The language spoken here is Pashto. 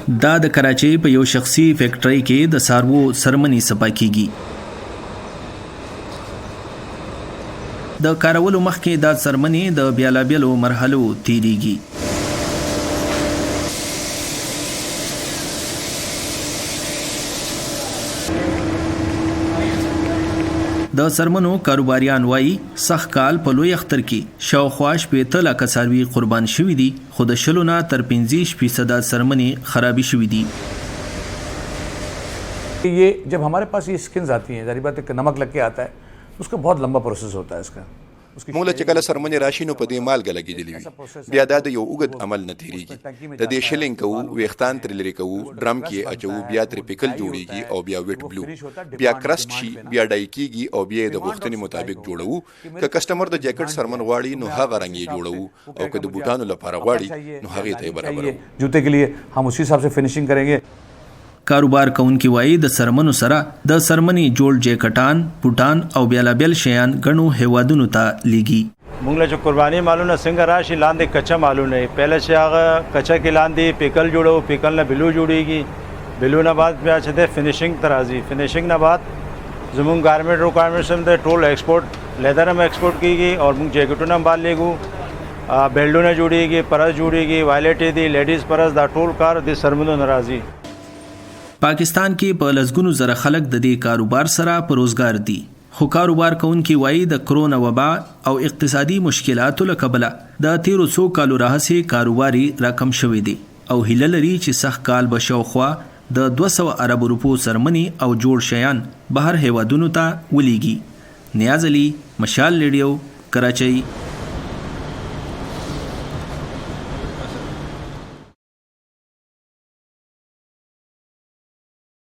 دا د کراچۍ په یو شخصي فیکټرۍ کې د څاروو څرمنې صفا کیږي. د کارولو مخکې دا څرمنې د بیلابیلو مرحلو تیریږي. د څرمنو کاروباریان وایي سخت کال په لوی اختر کې شاوخوا 80 لکه څاروي قربان شوي دي، خو د 20 نه تر 50% څرمنې خرابې شوي دي. ये जब हमारे पास ये स्किन्स आती हैं, जारी बात है कि नमक लग के आता है, उसका बहुत लंबा प्रोसेस होता है इसका. موږ له چې کله سرمنې راشي نو په دې مالګه لګېدلې وي، بیا دا د یو اوږد عمل نه تېرېږي. د دې شلینګ کوو، ویښتان ترې لرې کوو، ډرم کې اچوو، بیا ترې پیکل جوړېږي او بیا ویټ بلو، بیا کرسټ شي، بیا ډای کېږي او بیا د غوښتنې مطابق جوړوو. که کسټمر د جیکټ سرمن غواړي نو هغه رنګ یې جوړوو، او که د بوټانو لپاره غواړي نو هغې ته یې برابروو. جوتے के लिए हम उसी हिसाब से फिनिशिंग करेंगे. کاروبار کوونکي وایي د څرمنو سره د څرمنې جوړ جیکټان، بوټان او بیلابیل شیان ګڼو هیوادونو ته لیږي. مونږ له چې قرباني مالونه څنګه راشي لاندې کچا مالونه پهله چې هغه کچا کې لاندې پیکل جوړو، پیکل نه بلو جوړیږي، بلو نه بعد بیا چې ده فینیشنګ ته راځي، فینیشنګ نه بعد زمونږ ګارمنټ ریکوایرمنټس هم ده ټول ایکسپورټ، لیدر هم ایکسپورټ کیږي او مونږ جیکټونه هم بال لیږو، بیلټونه جوړیږي، پرس جوړیږي، وایلټې دي، لیډیز پرس، دا ټول کار د سرمنو نه راځي. پاکستان کې په لسګونو زره خلک د دې کاروبار سره په روزګار دي، خو کاروبار کوونکي وایي د کرونا وبا او اقتصادي مشکلاتو له کبله د تیرو څو کالو راهیسې کاروباري راکم شوی دی او هیله لري چې سخت کال به شاوخوا د 200 ارب روپو څرمنې او جوړ شیان بهر هیوادونو ته ولیږي. نیاز علي، مشال ریډیو، کراچۍ.